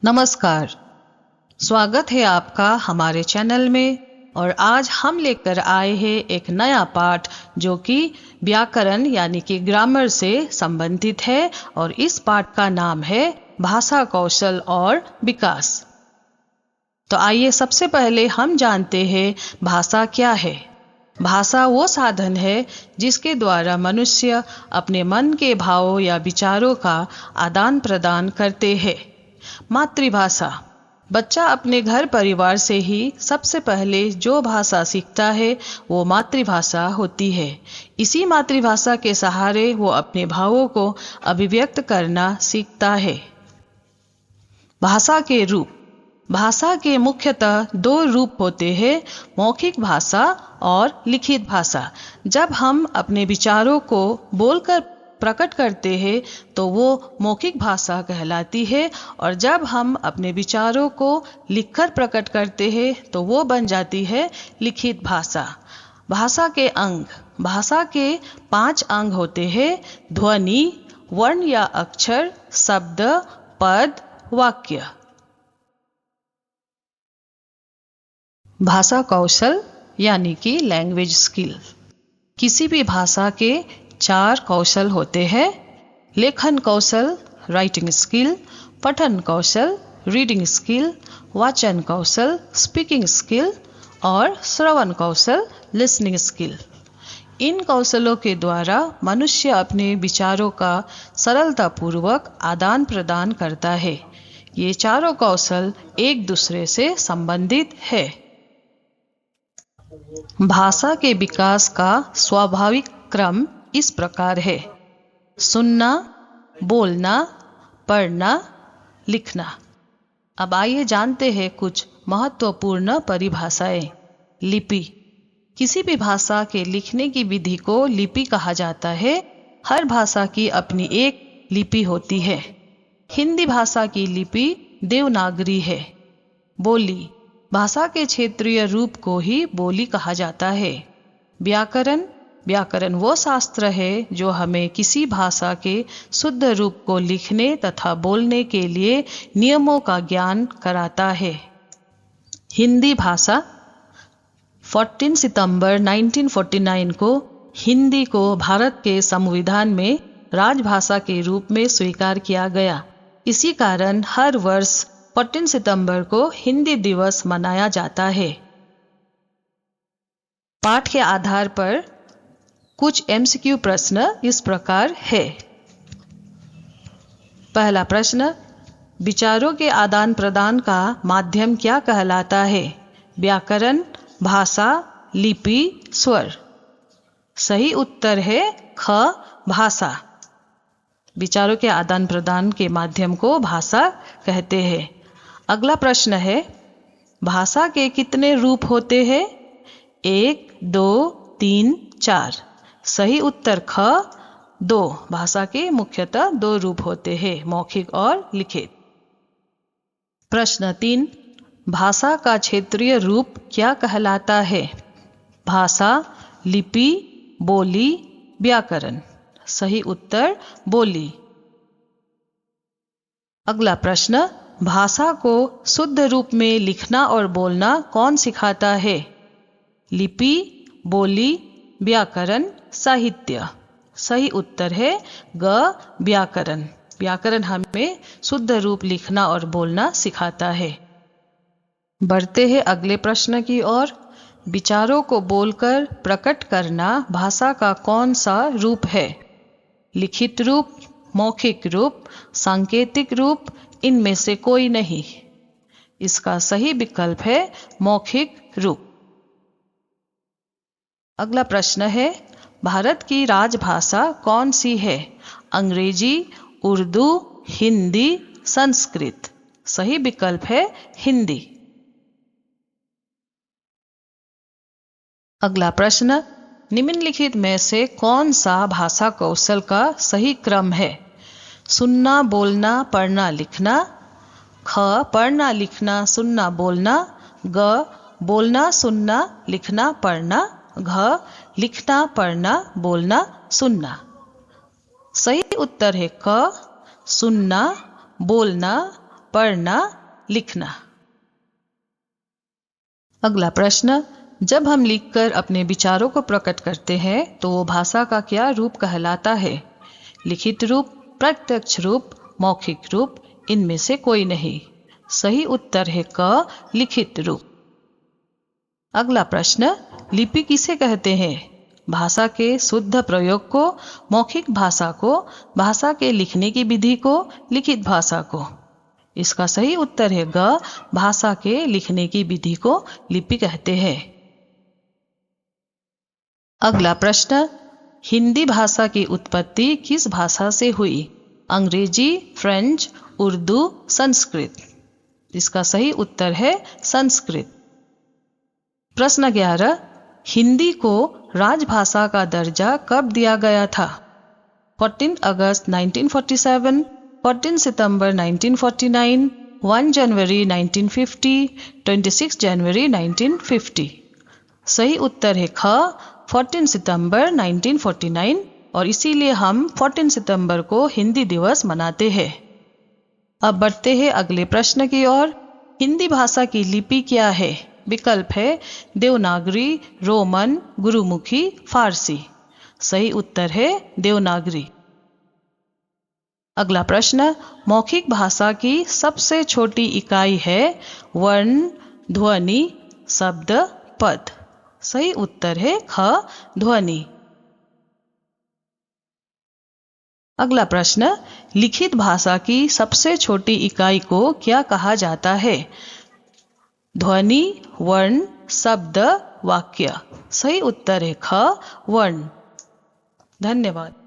नमस्कार, स्वागत है आपका हमारे चैनल में। और आज हम लेकर आए हैं एक नया पाठ जो कि व्याकरण यानी कि ग्रामर से संबंधित है और इस पाठ का नाम है भाषा कौशल और विकास। तो आइए सबसे पहले हम जानते हैं भाषा क्या है। भाषा वो साधन है जिसके द्वारा मनुष्य अपने मन के भावों या विचारों का आदान प्रदान करते हैं। मातृभाषा, बच्चा अपने घर परिवार से ही सबसे पहले जो भाषा सीखता है वो मातृभाषा होती है। इसी मातृभाषा के सहारे वो अपने भावों को अभिव्यक्त करना सीखता है। भाषा के रूप, भाषा के मुख्यतः दो रूप होते हैं, मौखिक भाषा और लिखित भाषा। जब हम अपने विचारों को बोलकर प्रकट करते हैं तो वो मौखिक भाषा कहलाती है, और जब हम अपने विचारों को लिखकर प्रकट करते हैं तो वो बन जाती है लिखित भाषा। भाषा के अंग, भाषा के 5 अंग होते हैं: ध्वनि, वर्ण या अक्षर, शब्द, पद, वाक्य। भाषा कौशल यानी कि लैंग्वेज स्किल। किसी भी भाषा के 4 कौशल होते हैं: लेखन कौशल राइटिंग स्किल, पठन कौशल रीडिंग स्किल, वाचन कौशल स्पीकिंग स्किल और श्रवण कौशल लिसनिंग स्किल। इन कौशलों के द्वारा मनुष्य अपने विचारों का सरलतापूर्वक आदान प्रदान करता है। ये चारों कौशल एक दूसरे से संबंधित है। भाषा के विकास का स्वाभाविक क्रम इस प्रकार है: सुनना, बोलना, पढ़ना, लिखना। अब आइए जानते हैं कुछ महत्वपूर्ण परिभाषाएं। लिपि, किसी भी भाषा के लिखने की विधि को लिपि कहा जाता है। हर भाषा की अपनी एक लिपि होती है। हिंदी भाषा की लिपि देवनागरी है। बोली, भाषा के क्षेत्रीय रूप को ही बोली कहा जाता है। व्याकरण, व्याकरण वो शास्त्र है जो हमें किसी भाषा के शुद्ध रूप को लिखने तथा बोलने के लिए नियमों का ज्ञान कराता है। हिंदी भाषा, 14 सितंबर 1949 को हिंदी को भारत के संविधान में राजभाषा के रूप में स्वीकार किया गया। इसी कारण हर वर्ष 14 सितंबर को हिंदी दिवस मनाया जाता है। पाठ के आधार पर कुछ एमसीक्यू प्रश्न इस प्रकार है। पहला प्रश्न, विचारों के आदान प्रदान का माध्यम क्या कहलाता है? व्याकरण, भाषा, लिपि, स्वर। सही उत्तर है ख, भाषा। विचारों के आदान प्रदान के माध्यम को भाषा कहते हैं। अगला प्रश्न है, भाषा के कितने रूप होते हैं? 1, 2, 3, 4। सही उत्तर ख, 2। भाषा के मुख्यतः 2 रूप होते हैं, मौखिक और लिखित। प्रश्न 3, भाषा का क्षेत्रीय रूप क्या कहलाता है? भाषा, लिपि, बोली, व्याकरण। सही उत्तर बोली। अगला प्रश्न, भाषा को शुद्ध रूप में लिखना और बोलना कौन सिखाता है? लिपि, बोली, व्याकरण, साहित्य। सही उत्तर है ग, व्याकरण। व्याकरण हमें शुद्ध रूप लिखना और बोलना सिखाता है। बढ़ते हैं अगले प्रश्न की ओर। विचारों को बोलकर प्रकट करना भाषा का कौन सा रूप है? लिखित रूप, मौखिक रूप, सांकेतिक रूप, इनमें से कोई नहीं। इसका सही विकल्प है मौखिक रूप। अगला प्रश्न है, भारत की राजभाषा कौन सी है? अंग्रेजी, उर्दू, हिंदी, संस्कृत। सही विकल्प है हिंदी। अगला प्रश्न, निम्नलिखित में से कौन सा भाषा कौशल का सही क्रम है? सुनना, बोलना, पढ़ना, लिखना। ख, पढ़ना, लिखना, सुनना, बोलना। ग, बोलना, सुनना, लिखना, पढ़ना। घ, लिखना, पढ़ना, बोलना, सुनना। सही उत्तर है क, सुनना, बोलना, पढ़ना, लिखना। अगला प्रश्न, जब हम लिखकर अपने विचारों को प्रकट करते हैं तो वो भाषा का क्या रूप कहलाता है? लिखित रूप, प्रत्यक्ष रूप, मौखिक रूप, इनमें से कोई नहीं। सही उत्तर है क, लिखित रूप। अगला प्रश्न, लिपि किसे कहते हैं? भाषा के शुद्ध प्रयोग को, मौखिक भाषा को, भाषा के लिखने की विधि को, लिखित भाषा को। इसका सही उत्तर है ग, भाषा के लिखने की विधि को लिपि कहते हैं। अगला प्रश्न, हिंदी भाषा की उत्पत्ति किस भाषा से हुई? अंग्रेजी, फ्रेंच, उर्दू, संस्कृत। इसका सही उत्तर है संस्कृत। प्रश्न 11, हिंदी को राजभाषा का दर्जा कब दिया गया था? 14 अगस्त 1947, 14 सितंबर 1949, 1 जनवरी 1950, 26 जनवरी 1950। सही उत्तर है ख, 14 सितंबर 1949, और इसीलिए हम 14 सितंबर को हिंदी दिवस मनाते हैं। अब बढ़ते हैं अगले प्रश्न की ओर। हिंदी भाषा की लिपि क्या है? विकल्प है देवनागरी, रोमन, गुरुमुखी, फारसी। सही उत्तर है देवनागरी। अगला प्रश्न, मौखिक भाषा की सबसे छोटी इकाई है वर्ण, ध्वनि, शब्द, पद। सही उत्तर है ख, ध्वनि। अगला प्रश्न, लिखित भाषा की सबसे छोटी इकाई को क्या कहा जाता है? ध्वनि, वर्ण, शब्द, वाक्य। सही उत्तर है ख, वर्ण। धन्यवाद।